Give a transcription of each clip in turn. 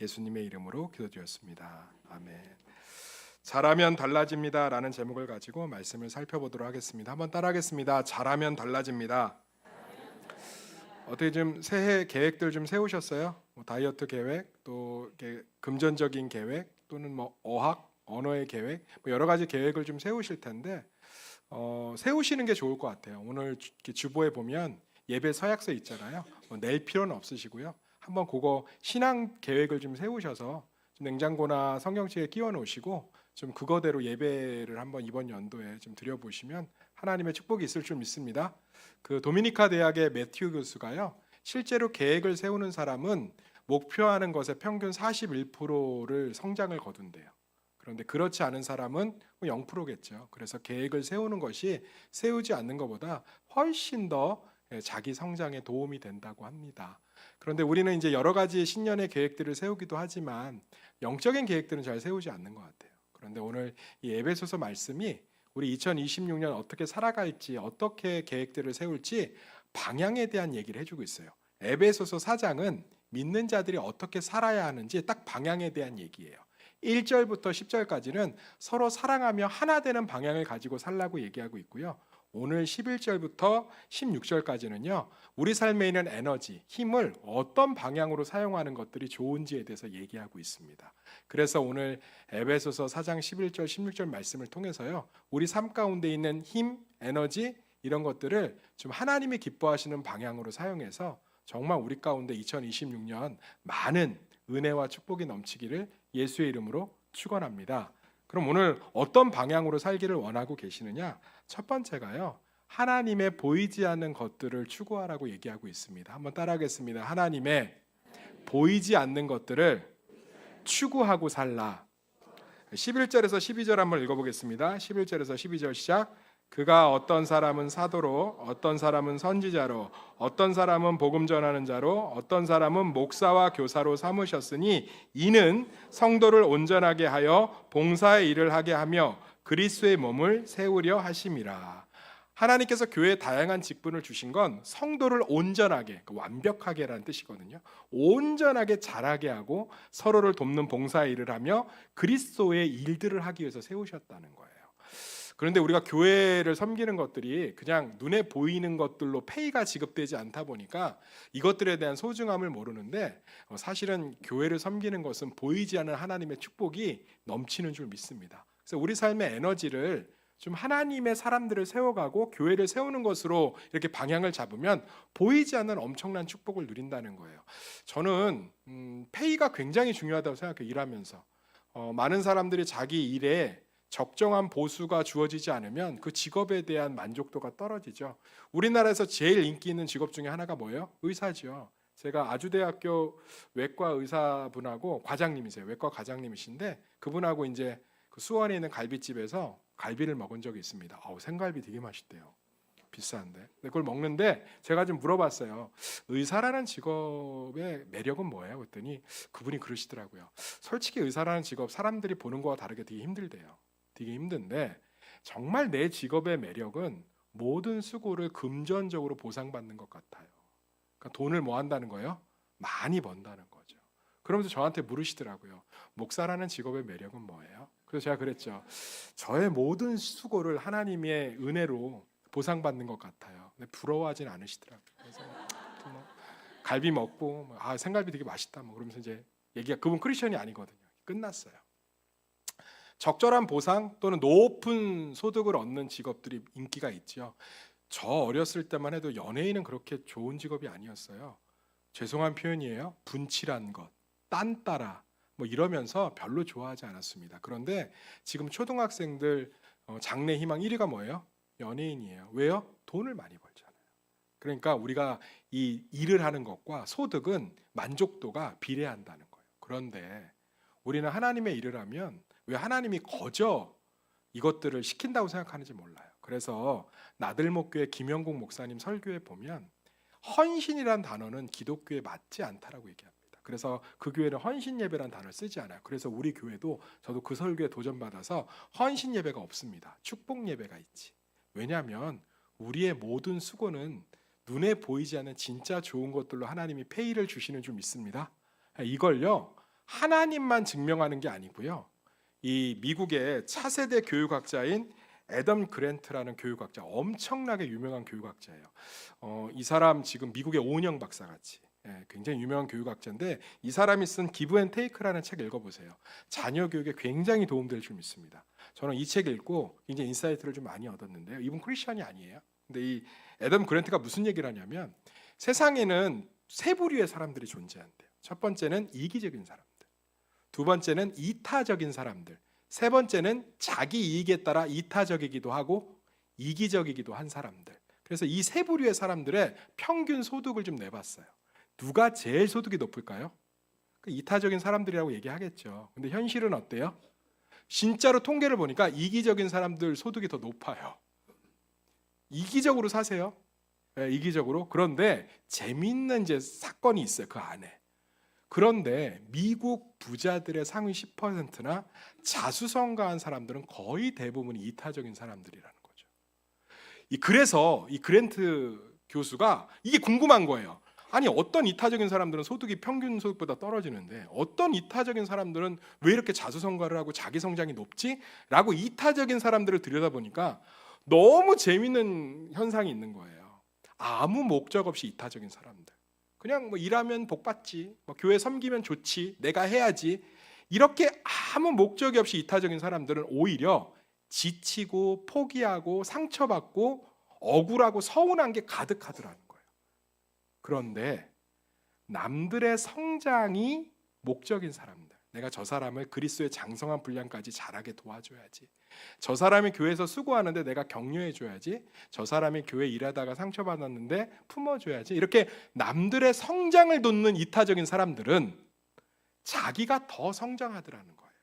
예수님의 이름으로 기도드렸습니다. 아멘. 잘하면 달라집니다 라는 제목을 가지고 말씀을 살펴보도록 하겠습니다. 한번 따라하겠습니다. 잘하면 달라집니다. 어떻게 좀 새해 계획들 좀 세우셨어요? 다이어트 계획, 또 이렇게 금전적인 계획, 또는 어학, 언어의 계획, 여러 가지 계획을 좀 세우실 텐데 세우시는 게 좋을 것 같아요. 오늘 주보에 보면 예배 서약서 있잖아요. 낼 필요는 없으시고요. 한번 그거 신앙 계획을 좀 세우셔서 좀 냉장고나 성경책에 끼워 놓으시고 좀 그거대로 예배를 한번 이번 연도에 좀 드려보시면 하나님의 축복이 있을 줄 믿습니다. 그 도미니카 대학의 매튜 교수가요, 실제로 계획을 세우는 사람은 목표하는 것의 평균 41%를 성장을 거둔대요. 그런데 그렇지 않은 사람은 0%겠죠. 그래서 계획을 세우는 것이 세우지 않는 것보다 훨씬 더 자기 성장에 도움이 된다고 합니다. 그런데 우리는 이제 여러 가지 신년의 계획들을 세우기도 하지만 영적인 계획들은 잘 세우지 않는 것 같아요. 그런데 오늘 이 에베소서 말씀이 우리 2026년 어떻게 살아갈지, 어떻게 계획들을 세울지 방향에 대한 얘기를 해주고 있어요. 에베소서 4장은 믿는 자들이 어떻게 살아야 하는지 딱 방향에 대한 얘기예요. 1절부터 10절까지는 서로 사랑하며 하나 되는 방향을 가지고 살라고 얘기하고 있고요. 오늘 11절부터 16절까지는요, 우리 삶에 있는 에너지, 힘을 어떤 방향으로 사용하는 것들이 좋은지에 대해서 얘기하고 있습니다. 그래서 오늘 에베소서 4장 11절, 16절 말씀을 통해서요, 우리 삶 가운데 있는 힘, 에너지 이런 것들을 좀 하나님이 기뻐하시는 방향으로 사용해서 정말 우리 가운데 2026년 많은 은혜와 축복이 넘치기를 예수의 이름으로 축원합니다. 그럼 오늘 어떤 방향으로 살기를 원하고 계시느냐? 첫 번째가요, 하나님의 보이지 않는 것들을 추구하라고 얘기하고 있습니다. 한번 따라하겠습니다. 하나님의 보이지 않는 것들을 추구하고 살라. 11절에서 12절 한번 읽어보겠습니다. 11절에서 12절 시작. 그가 어떤 사람은 사도로, 어떤 사람은 선지자로, 어떤 사람은 복음 전하는 자로, 어떤 사람은 목사와 교사로 삼으셨으니 이는 성도를 온전하게 하여 봉사의 일을 하게 하며 그리스도의 몸을 세우려 하심이라. 하나님께서 교회에 다양한 직분을 주신 건 성도를 온전하게, 완벽하게라는 뜻이거든요. 온전하게 자라게 하고 서로를 돕는 봉사의 일을 하며 그리스도의 일들을 하기 위해서 세우셨다는 거예요. 그런데 우리가 교회를 섬기는 것들이 그냥 눈에 보이는 것들로 페이가 지급되지 않다 보니까 이것들에 대한 소중함을 모르는데, 사실은 교회를 섬기는 것은 보이지 않는 하나님의 축복이 넘치는 줄 믿습니다. 그래서 우리 삶의 에너지를 좀 하나님의 사람들을 세워가고 교회를 세우는 것으로 이렇게 방향을 잡으면 보이지 않는 엄청난 축복을 누린다는 거예요. 저는 페이가 굉장히 중요하다고 생각해요. 일하면서 많은 사람들이 자기 일에 적정한 보수가 주어지지 않으면 그 직업에 대한 만족도가 떨어지죠. 우리나라에서 제일 인기 있는 직업 중에 하나가 뭐예요? 의사죠. 제가 아주대학교 외과 의사분하고 과장님이세요. 외과 과장님이신데 그분하고 이제 그 수원에 있는 갈비집에서 갈비를 먹은 적이 있습니다. 생갈비 되게 맛있대요. 비싼데. 근데 그걸 먹는데 제가 좀 물어봤어요. 의사라는 직업의 매력은 뭐예요? 그랬더니 그분이 그러시더라고요. 솔직히 의사라는 직업 사람들이 보는 거와 다르게 되게 힘들대요. 되게 힘든데 정말 내 직업의 매력은 모든 수고를 금전적으로 보상받는 것 같아요. 그러니까 돈을 뭐 한다는 거예요? 많이 번다는 거죠. 그러면서 저한테 물으시더라고요. 목사라는 직업의 매력은 뭐예요? 그래서 제가 그랬죠. 저의 모든 수고를 하나님의 은혜로 보상받는 것 같아요. 근데 부러워하진 않으시더라고요. 그래서 갈비 먹고 생갈비 되게 맛있다 그러면서 이제 얘기가, 그분 크리스천이 아니거든요. 끝났어요. 적절한 보상 또는 높은 소득을 얻는 직업들이 인기가 있죠. 저 어렸을 때만 해도 연예인은 그렇게 좋은 직업이 아니었어요. 죄송한 표현이에요. 분칠한 것, 딴따라 이러면서 별로 좋아하지 않았습니다. 그런데 지금 초등학생들 장래 희망 1위가 뭐예요? 연예인이에요. 왜요? 돈을 많이 벌잖아요. 그러니까 우리가 이 일을 하는 것과 소득은 만족도가 비례한다는 거예요. 그런데 우리는 하나님의 일을 하면 왜 하나님이 거저 이것들을 시킨다고 생각하는지 몰라요. 그래서 나들목교회 김영국 목사님 설교에 보면 헌신이란 단어는 기독교에 맞지 않다라고 얘기합니다. 그래서 그 교회는 헌신 예배란 단어를 쓰지 않아요. 그래서 우리 교회도 저도 그 설교에 도전받아서 헌신 예배가 없습니다. 축복 예배가 있지. 왜냐하면 우리의 모든 수고는 눈에 보이지 않는 진짜 좋은 것들로 하나님이 페이를 주시는 줄 믿습니다. 이걸요, 하나님만 증명하는 게 아니고요. 이 미국의 차세대 교육학자인 애덤 그랜트라는 교육학자, 엄청나게 유명한 교육학자예요. 이 사람 지금 미국의 오은영 박사같이 굉장히 유명한 교육학자인데, 이 사람이 쓴 기브 앤 테이크라는 책 읽어보세요. 자녀 교육에 굉장히 도움될 줄 믿습니다. 저는 이 책 읽고 굉장히 인사이트를 좀 많이 얻었는데요. 이분 크리스천이 아니에요. 근데 이 애덤 그랜트가 무슨 얘기를 하냐면, 세상에는 세 부류의 사람들이 존재한대요. 첫 번째는 이기적인 사람들, 두 번째는 이타적인 사람들, 세 번째는 자기 이익에 따라 이타적이기도 하고 이기적이기도 한 사람들. 그래서 이 세 부류의 사람들의 평균 소득을 좀 내봤어요. 누가 제일 소득이 높을까요? 이타적인 사람들이라고 얘기하겠죠. 근데 현실은 어때요? 진짜로 통계를 보니까 이기적인 사람들 소득이 더 높아요. 이기적으로 사세요. 이기적으로. 그런데 재미있는 이제 사건이 있어요, 그 안에. 그런데 미국 부자들의 상위 10%나 자수성가한 사람들은 거의 대부분 이타적인 사람들이라는 거죠. 그래서 이 그랜트 교수가 이게 궁금한 거예요. 아니, 어떤 이타적인 사람들은 소득이 평균 소득보다 떨어지는데 어떤 이타적인 사람들은 왜 이렇게 자수성가를 하고 자기 성장이 높지? 라고 이타적인 사람들을 들여다보니까 너무 재미있는 현상이 있는 거예요. 아무 목적 없이 이타적인 사람들. 그냥 뭐 일하면 복 받지, 뭐 교회 섬기면 좋지, 내가 해야지, 이렇게 아무 목적이 없이 이타적인 사람들은 오히려 지치고 포기하고 상처받고 억울하고 서운한 게 가득하더라는 거예요. 그런데 남들의 성장이 목적인 사람들, 내가 저 사람을 그리스도의 장성한 분량까지 자라게 도와줘야지, 저 사람이 교회에서 수고하는데 내가 격려해줘야지, 저 사람이 교회 일하다가 상처받았는데 품어줘야지, 이렇게 남들의 성장을 돕는 이타적인 사람들은 자기가 더 성장하더라는 거예요.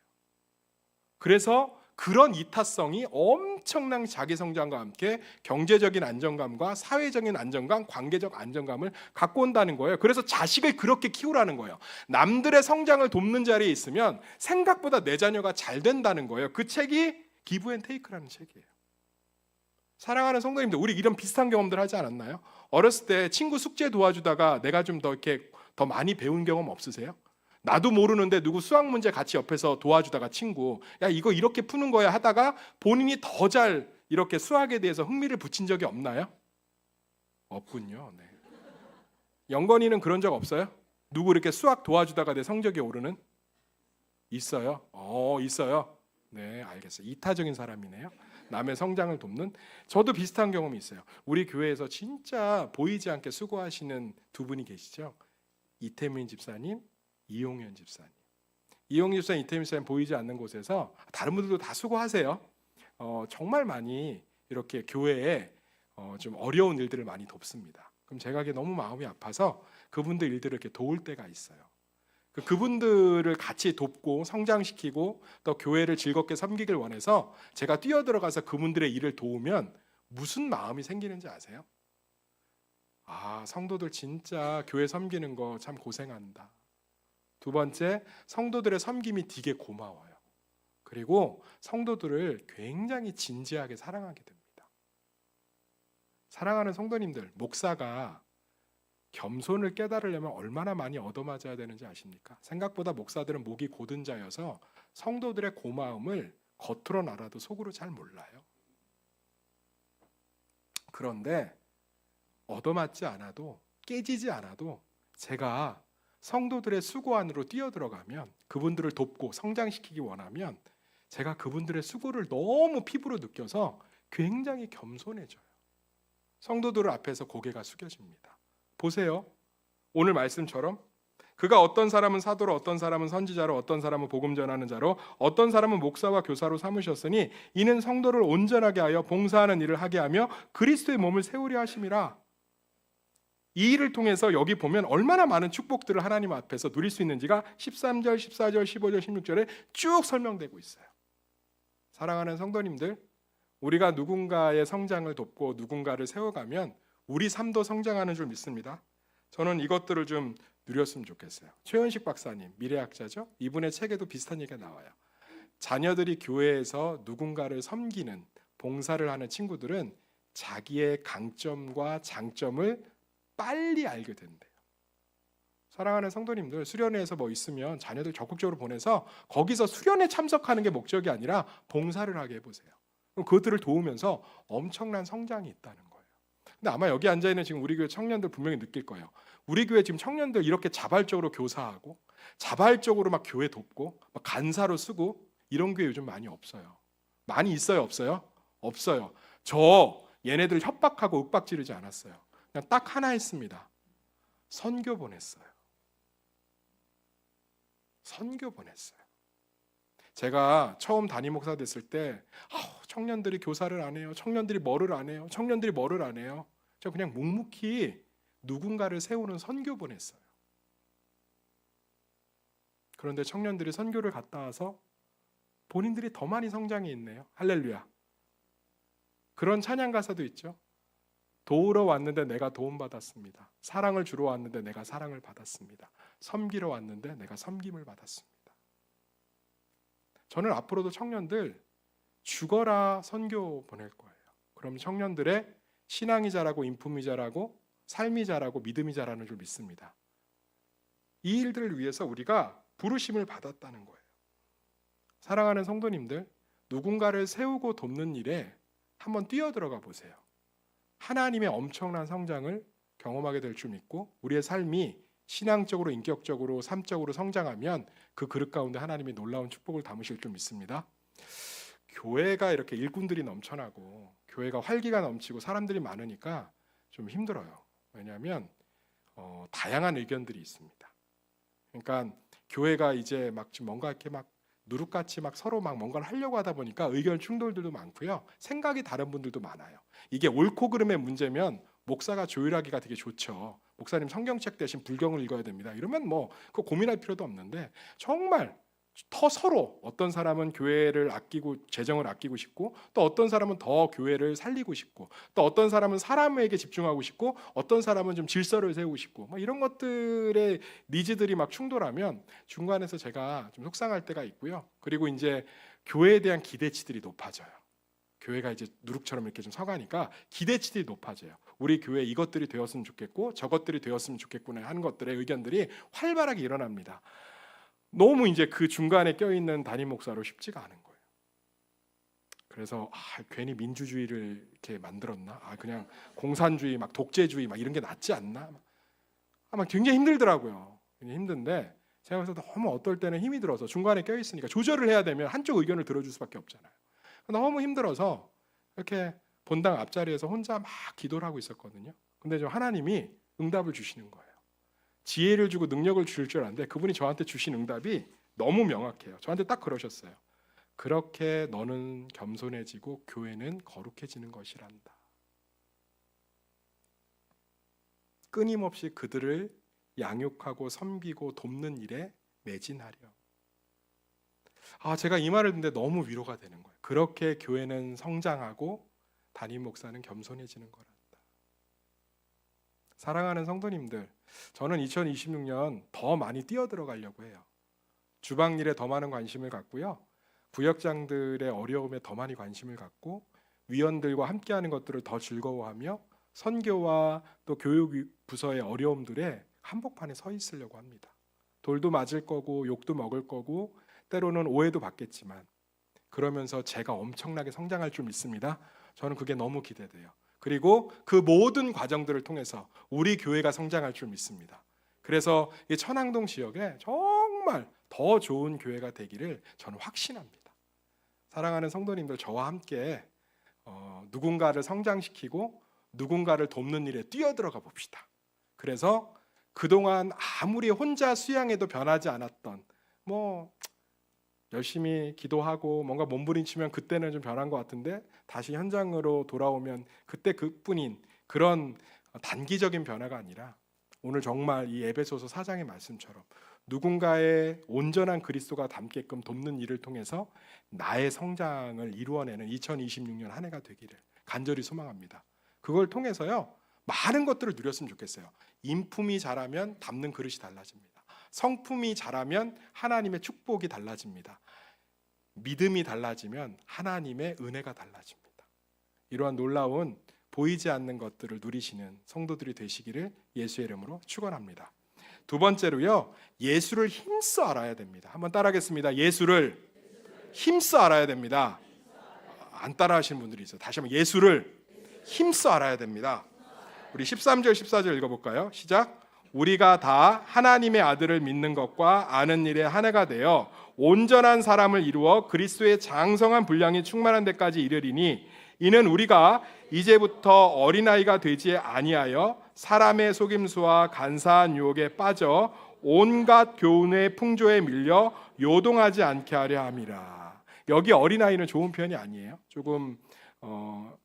그래서 그런 이타성이 엄청난 자기 성장과 함께 경제적인 안정감과 사회적인 안정감, 관계적 안정감을 갖고 온다는 거예요. 그래서 자식을 그렇게 키우라는 거예요. 남들의 성장을 돕는 자리에 있으면 생각보다 내 자녀가 잘 된다는 거예요. 그 책이 기브 앤 테이크라는 책이에요. 사랑하는 성도님들, 우리 이런 비슷한 경험들 하지 않았나요? 어렸을 때 친구 숙제 도와주다가 내가 좀 더 이렇게 더 많이 배운 경험 없으세요? 나도 모르는데 누구 수학 문제 같이 옆에서 도와주다가 친구, 야 이거 이렇게 푸는 거야 하다가 본인이 더 잘 이렇게 수학에 대해서 흥미를 붙인 적이 없나요? 없군요. 네. 영건이는 그런 적 없어요? 누구 이렇게 수학 도와주다가 내 성적이 오르는? 있어요? 있어요. 네, 알겠어요. 이타적인 사람이네요. 남의 성장을 돕는. 저도 비슷한 경험이 있어요. 우리 교회에서 진짜 보이지 않게 수고하시는 두 분이 계시죠. 이태민 집사님, 이용현 집사님. 이용현 집사님, 이태민 집사님 보이지 않는 곳에서 다른 분들도 다 수고하세요. 정말 많이 이렇게 교회에 좀 어려운 일들을 많이 돕습니다. 그럼 제가 그게 너무 마음이 아파서 그분들 일들을 이렇게 도울 때가 있어요. 그분들을 같이 돕고 성장시키고 또 교회를 즐겁게 섬기길 원해서 제가 뛰어들어가서 그분들의 일을 도우면 무슨 마음이 생기는지 아세요? 아, 성도들 진짜 교회 섬기는 거 참 고생한다. 두 번째, 성도들의 섬김이 되게 고마워요. 그리고 성도들을 굉장히 진지하게 사랑하게 됩니다. 사랑하는 성도님들, 목사가 겸손을 깨달으려면 얼마나 많이 얻어맞아야 되는지 아십니까? 생각보다 목사들은 목이 고든 자여서 성도들의 고마움을 겉으로 알아도 속으로 잘 몰라요. 그런데 얻어맞지 않아도, 깨지지 않아도 제가 성도들의 수고 안으로 뛰어들어가면, 그분들을 돕고 성장시키기 원하면 제가 그분들의 수고를 너무 피부로 느껴서 굉장히 겸손해져요. 성도들 앞에서 고개가 숙여집니다. 보세요. 오늘 말씀처럼 그가 어떤 사람은 사도로, 어떤 사람은 선지자로, 어떤 사람은 복음 전하는 자로, 어떤 사람은 목사와 교사로 삼으셨으니 이는 성도를 온전하게 하여 봉사하는 일을 하게 하며 그리스도의 몸을 세우려 하심이라. 이 일을 통해서 여기 보면 얼마나 많은 축복들을 하나님 앞에서 누릴 수 있는지가 13절, 14절, 15절, 16절에 쭉 설명되고 있어요. 사랑하는 성도님들, 우리가 누군가의 성장을 돕고 누군가를 세워가면 우리 삶도 성장하는 줄 믿습니다. 저는 이것들을 좀 누렸으면 좋겠어요. 최현식 박사님, 미래학자죠. 이분의 책에도 비슷한 얘기가 나와요. 자녀들이 교회에서 누군가를 섬기는, 봉사를 하는 친구들은 자기의 강점과 장점을 빨리 알게 된대요. 사랑하는 성도님들, 수련회에서 뭐 있으면 자녀들 적극적으로 보내서 거기서 수련회 참석하는 게 목적이 아니라 봉사를 하게 해보세요. 그럼 그것들을 도우면서 엄청난 성장이 있다는 거예요. 근데 아마 여기 앉아있는 지금 우리 교회 청년들 분명히 느낄 거예요. 우리 교회 지금 청년들 이렇게 자발적으로 교사하고 자발적으로 막 교회 돕고 막 간사로 쓰고 이런 교회 요즘 많이 없어요. 많이 있어요, 없어요? 없어요. 저 얘네들 협박하고 윽박 지르지 않았어요. 그냥 딱 하나 했습니다. 선교 보냈어요. 선교 보냈어요. 제가 처음 담임 목사 됐을 때 청년들이 교사를 안 해요. 청년들이 뭐를 안 해요. 청년들이 뭐를 안 해요. 제가 그냥 묵묵히 누군가를 세우는 선교 보냈어요. 그런데 청년들이 선교를 갔다 와서 본인들이 더 많이 성장해 있네요. 할렐루야. 그런 찬양 가사도 있죠. 도우러 왔는데 내가 도움받았습니다. 사랑을 주러 왔는데 내가 사랑을 받았습니다. 섬기러 왔는데 내가 섬김을 받았습니다. 저는 앞으로도 청년들 죽어라 선교 보낼 거예요. 그럼 청년들의 신앙이 자라고 인품이 자라고 삶이 자라고 믿음이 자라는 줄 믿습니다. 이 일들을 위해서 우리가 부르심을 받았다는 거예요. 사랑하는 성도님들, 누군가를 세우고 돕는 일에 한번 뛰어들어가 보세요. 하나님의 엄청난 성장을 경험하게 될 줄 믿고 우리의 삶이 신앙적으로 인격적으로 삶적으로 성장하면 그 그릇 가운데 하나님이 놀라운 축복을 담으실 줄 믿습니다. 교회가 이렇게 일꾼들이 넘쳐나고 교회가 활기가 넘치고 사람들이 많으니까 좀 힘들어요. 왜냐하면 다양한 의견들이 있습니다. 그러니까 교회가 이제 막 지금 뭔가 이렇게 막 누룩같이 막 서로 막 뭔가를 하려고 하다 보니까 의견 충돌들도 많고요. 생각이 다른 분들도 많아요. 이게 옳고 그름의 문제면 목사가 조율하기가 되게 좋죠. 목사님 성경책 대신 불경을 읽어야 됩니다. 이러면 뭐 그거 고민할 필요도 없는데 정말 더 서로 어떤 사람은 교회를 아끼고 재정을 아끼고 싶고 또 어떤 사람은 더 교회를 살리고 싶고 또 어떤 사람은 사람에게 집중하고 싶고 어떤 사람은 좀 질서를 세우고 싶고 뭐 이런 것들의 니즈들이 막 충돌하면 중간에서 제가 좀 속상할 때가 있고요. 그리고 이제 교회에 대한 기대치들이 높아져요. 교회가 이제 누룩처럼 이렇게 좀 서가니까 기대치들이 높아져요. 우리 교회 이것들이 되었으면 좋겠고 저것들이 되었으면 좋겠구나 하는 것들의 의견들이 활발하게 일어납니다. 너무 이제 그 중간에 껴있는 담임 목사로 쉽지가 않은 거예요. 그래서 괜히 민주주의를 이렇게 만들었나? 그냥 공산주의, 막 독재주의, 막 이런 게 낫지 않나? 막 굉장히 힘들더라고요. 굉장히 힘든데 제가 그래서 너무 어떨 때는 힘이 들어서 중간에 껴있으니까 조절을 해야 되면 한쪽 의견을 들어줄 수밖에 없잖아요. 너무 힘들어서 이렇게 본당 앞자리에서 혼자 막 기도를 하고 있었거든요. 근데 좀 하나님이 응답을 주시는 거예요. 지혜를 주고 능력을 줄 줄 아는데 그분이 저한테 주신 응답이 너무 명확해요. 저한테 딱 그러셨어요. 그렇게 너는 겸손해지고 교회는 거룩해지는 것이란다. 끊임없이 그들을 양육하고 섬기고 돕는 일에 매진하려. 제가 이 말을 듣는데 너무 위로가 되는 거예요. 그렇게 교회는 성장하고 담임 목사는 겸손해지는 거란다. 사랑하는 성도님들, 저는 2026년 더 많이 뛰어들어가려고 해요. 주방 일에 더 많은 관심을 갖고요. 구역장들의 어려움에 더 많이 관심을 갖고 위원들과 함께하는 것들을 더 즐거워하며 선교와 또 교육 부서의 어려움들에 한복판에 서 있으려고 합니다. 돌도 맞을 거고 욕도 먹을 거고 때로는 오해도 받겠지만 그러면서 제가 엄청나게 성장할 줄 믿습니다. 저는 그게 너무 기대돼요. 그리고 그 모든 과정들을 통해서 우리 교회가 성장할 줄 믿습니다. 그래서 이 천왕동 지역에 정말 더 좋은 교회가 되기를 저는 확신합니다. 사랑하는 성도님들, 저와 함께 누군가를 성장시키고 누군가를 돕는 일에 뛰어들어가 봅시다. 그래서 그동안 아무리 혼자 수양해도 변하지 않았던 열심히 기도하고 뭔가 몸부림치면 그때는 좀 변한 것 같은데 다시 현장으로 돌아오면 그때 그뿐인 그런 단기적인 변화가 아니라 오늘 정말 이 에베소서 4장의 말씀처럼 누군가의 온전한 그리스도가 담게끔 돕는 일을 통해서 나의 성장을 이루어내는 2026년 한 해가 되기를 간절히 소망합니다. 그걸 통해서요 많은 것들을 누렸으면 좋겠어요. 인품이 자라면 담는 그릇이 달라집니다. 성품이 자라면 하나님의 축복이 달라집니다. 믿음이 달라지면 하나님의 은혜가 달라집니다. 이러한 놀라운 보이지 않는 것들을 누리시는 성도들이 되시기를 예수의 이름으로 축원합니다. 두 번째로요, 예수를 힘써 알아야 됩니다. 한번 따라하겠습니다. 예수를 힘써 알아야 됩니다. 안 따라하시는 분들이 있어요. 다시 한번 예수를 힘써 알아야 됩니다. 우리 13절 14절 읽어볼까요? 시작. 우리가 다 하나님의 아들을 믿는 것과 아는 일에 하나가 되어 온전한 사람을 이루어 그리스도의 장성한 분량이 충만한 데까지 이르리니 이는 우리가 이제부터 어린아이가 되지 아니하여 사람의 속임수와 간사한 유혹에 빠져 온갖 교훈의 풍조에 밀려 요동하지 않게 하려 함이라. 여기 어린아이는 좋은 표현이 아니에요. 조금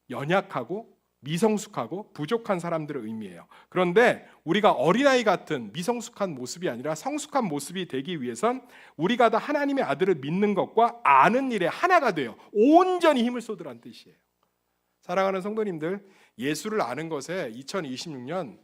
연약하고 미성숙하고 부족한 사람들의 의미예요. 그런데 우리가 어린아이 같은 미성숙한 모습이 아니라 성숙한 모습이 되기 위해선 우리가 다 하나님의 아들을 믿는 것과 아는 일에 하나가 돼요. 온전히 힘을 쏟으라는 뜻이에요. 사랑하는 성도님들, 예수를 아는 것에 2026년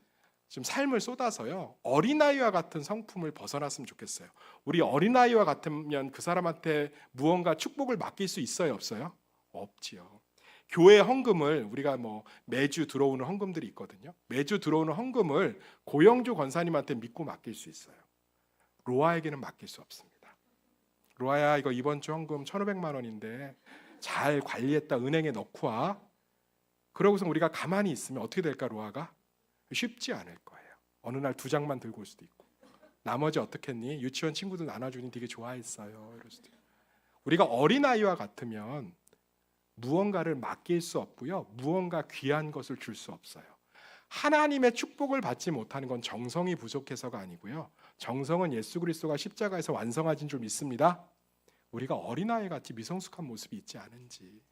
지금 삶을 쏟아서요, 어린아이와 같은 성품을 벗어났으면 좋겠어요. 우리 어린아이와 같으면 그 사람한테 무언가 축복을 맡길 수 있어요, 없어요? 없지요. 교회 헌금을 우리가 매주 들어오는 헌금들이 있거든요. 매주 들어오는 헌금을 고영주 권사님한테 믿고 맡길 수 있어요. 로아에게는 맡길 수 없습니다. 로아야, 이거 이번 주 헌금 1,500만 원인데 잘 관리했다, 은행에 넣고 와. 그러고서 우리가 가만히 있으면 어떻게 될까? 로아가 쉽지 않을 거예요. 어느 날 2장만 들고 올 수도 있고, 나머지 어떻겠니? 유치원 친구들 나눠주니 되게 좋아했어요, 이럴 수도 있고. 우리가 어린아이와 같으면 무언가를 맡길 수 없고요, 무언가 귀한 것을 줄 수 없어요. 하나님의 축복을 받지 못하는 건 정성이 부족해서가 아니고요, 정성은 예수 그리스도가 십자가에서 완성하신 줄 믿습니다. 우리가 어린아이 같이 미성숙한 모습이 있지 않은지.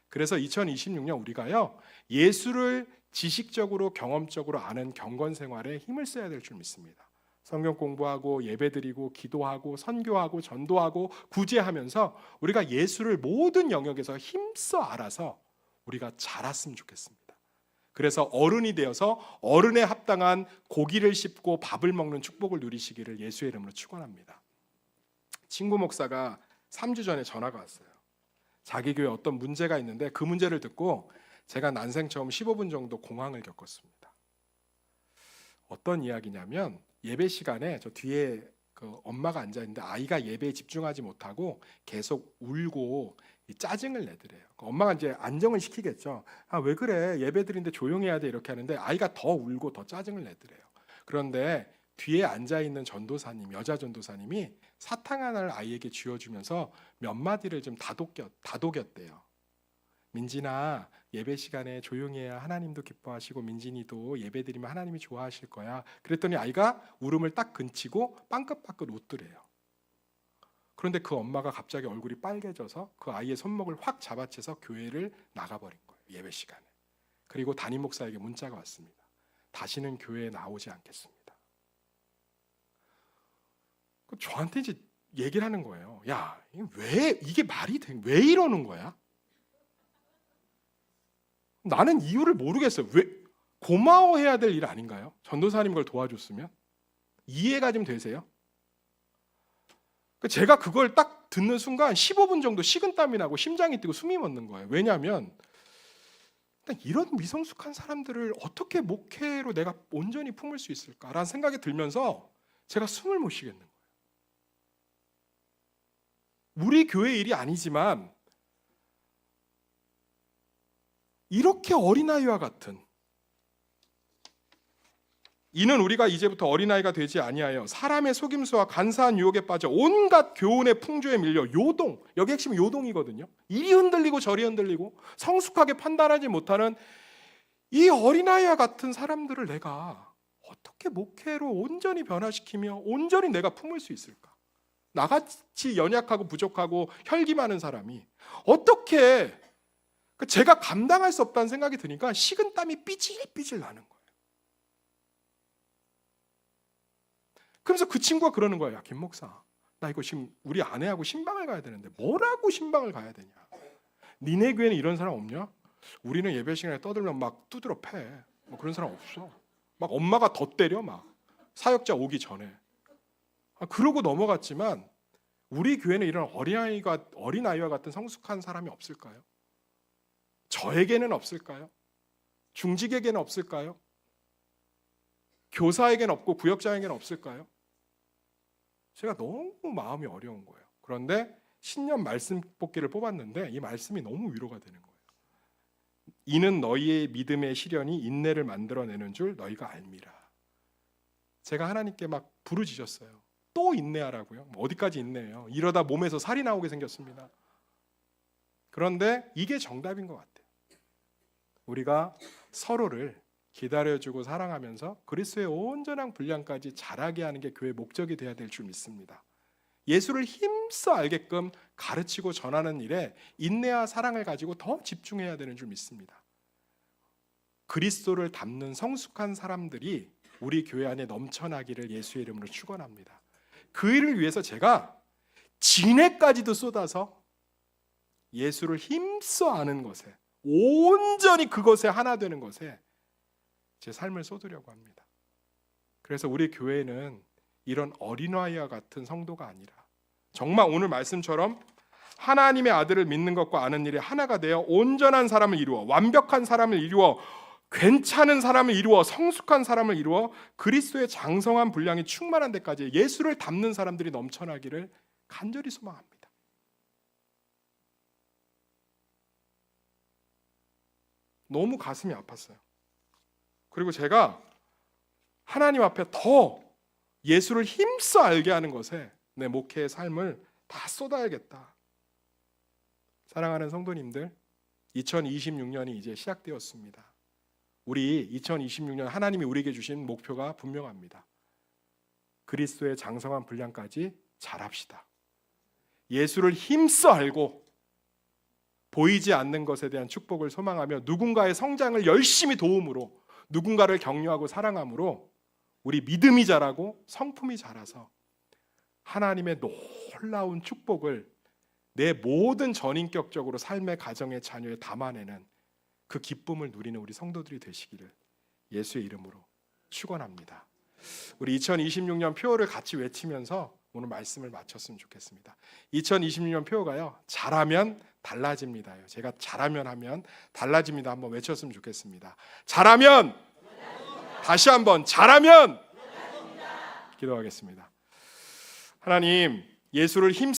그래서 2026년 우리가요, 예수를 지식적으로 경험적으로 아는 경건 생활에 힘을 써야 될 줄 믿습니다. 성경 공부하고 예배드리고 기도하고 선교하고 전도하고 구제하면서 우리가 예수를 모든 영역에서 힘써 알아서 우리가 자랐으면 좋겠습니다. 그래서 어른이 되어서 어른에 합당한 고기를 씹고 밥을 먹는 축복을 누리시기를 예수의 이름으로 축원합니다. 친구 목사가 3주 전에 전화가 왔어요. 자기 교회에 어떤 문제가 있는데 그 문제를 듣고 제가 난생 처음 15분 정도 공황을 겪었습니다. 어떤 이야기냐면, 예배 시간에 저 뒤에 그 엄마가 앉아 있는데 아이가 예배에 집중하지 못하고 계속 울고 짜증을 내더래요. 엄마가 이제 안정을 시키겠죠. 아, 왜 그래? 예배 드리는데 조용해야 돼. 이렇게 하는데 아이가 더 울고 더 짜증을 내더래요. 그런데 뒤에 앉아 있는 전도사님, 여자 전도사님이 사탕 하나를 아이에게 쥐어주면서 몇 마디를 좀 다독였대요. 민진아, 예배 시간에 조용히 해야 하나님도 기뻐하시고 민진이도 예배 드리면 하나님이 좋아하실 거야. 그랬더니 아이가 울음을 딱 그치고 빵긋빵긋 웃더래요. 그런데 그 엄마가 갑자기 얼굴이 빨개져서 그 아이의 손목을 확 잡아채서 교회를 나가버린 거예요, 예배 시간에. 그리고 담임 목사에게 문자가 왔습니다. 다시는 교회에 나오지 않겠습니다. 저한테 이제 얘기를 하는 거예요. 야, 왜 이게 말이 돼? 왜 이러는 거야? 나는 이유를 모르겠어요. 왜? 고마워해야 될 일 아닌가요? 전도사님 걸 도와줬으면? 이해가 좀 되세요? 제가 그걸 딱 듣는 순간 15분 정도 식은땀이 나고 심장이 뛰고 숨이 멎는 거예요. 왜냐하면 이런 미성숙한 사람들을 어떻게 목회로 내가 온전히 품을 수 있을까라는 생각이 들면서 제가 숨을 못 쉬겠는 거예요. 우리 교회 일이 아니지만 이렇게 어린아이와 같은, 이는 우리가 이제부터 어린아이가 되지 아니하여 사람의 속임수와 간사한 유혹에 빠져 온갖 교훈의 풍조에 밀려 요동, 여기 핵심은 요동이거든요. 이리 흔들리고 저리 흔들리고 성숙하게 판단하지 못하는 이 어린아이와 같은 사람들을 내가 어떻게 목회로 온전히 변화시키며 온전히 내가 품을 수 있을까? 나같이 연약하고 부족하고 혈기 많은 사람이 어떻게, 제가 감당할 수 없다는 생각이 드니까 식은땀이 삐질삐질 나는 거예요. 그러면서 그 친구가 그러는 거예요. 야, 김 목사, 나 이거 지금 우리 아내하고 신방을 가야 되는데 뭐라고 신방을 가야 되냐? 니네 교회는 이런 사람 없냐? 우리는 예배 시간에 떠들면 막 두드러 패. 뭐 그런 사람 없어. 막 엄마가 더 때려, 막 사역자 오기 전에. 그러고 넘어갔지만 우리 교회는 이런 어린아이와 같은 성숙한 사람이 없을까요? 저에게는 없을까요? 중직에게는 없을까요? 교사에겐 없고 구역장에겐 없을까요? 제가 너무 마음이 어려운 거예요. 그런데 신년 말씀 뽑기를 뽑았는데 이 말씀이 너무 위로가 되는 거예요. 이는 너희의 믿음의 시련이 인내를 만들어내는 줄 너희가 알미라. 제가 하나님께 막 부르짖었어요. 또 인내하라고요? 어디까지 인내해요? 이러다 몸에서 살이 나오게 생겼습니다. 그런데 이게 정답인 것 같아요. 우리가 서로를 기다려주고 사랑하면서 그리스도의 온전한 분량까지 자라게 하는 게 교회의 목적이 돼야 될 줄 믿습니다. 예수를 힘써 알게끔 가르치고 전하는 일에 인내와 사랑을 가지고 더 집중해야 되는 줄 믿습니다. 그리스도를 닮는 성숙한 사람들이 우리 교회 안에 넘쳐나기를 예수의 이름으로 축원합니다. 그 일을 위해서 제가 진해까지도 쏟아서 예수를 힘써 아는 것에, 온전히 그것에 하나 되는 것에 제 삶을 쏟으려고 합니다. 그래서 우리 교회는 이런 어린아이와 같은 성도가 아니라 정말 오늘 말씀처럼 하나님의 아들을 믿는 것과 아는 일이 하나가 되어 온전한 사람을 이루어, 완벽한 사람을 이루어, 괜찮은 사람을 이루어, 성숙한 사람을 이루어 그리스도의 장성한 분량이 충만한 데까지 예수를 닮는 사람들이 넘쳐나기를 간절히 소망합니다. 너무 가슴이 아팠어요. 그리고 제가 하나님 앞에 더 예수를 힘써 알게 하는 것에 내 목회의 삶을 다 쏟아야겠다. 사랑하는 성도님들, 2026년이 이제 시작되었습니다. 우리 2026년 하나님이 우리에게 주신 목표가 분명합니다. 그리스도의 장성한 분량까지 자랍시다. 예수를 힘써 알고 보이지 않는 것에 대한 축복을 소망하며 누군가의 성장을 열심히 도움으로, 누군가를 격려하고 사랑함으로 우리 믿음이 자라고 성품이 자라서 하나님의 놀라운 축복을 내 모든 전인격적으로 삶의 가정의 자녀에 담아내는 그 기쁨을 누리는 우리 성도들이 되시기를 예수의 이름으로 축원합니다. 우리 2026년 표어를 같이 외치면서 오늘 말씀을 마쳤으면 좋겠습니다. 2026년 표어가요, 잘하면 달라집니다요. 제가 잘하면 하면 달라집니다 한번 외쳤으면 좋겠습니다. 잘하면, 다시 한번 잘하면, 기도하겠습니다. 하나님, 예수를 힘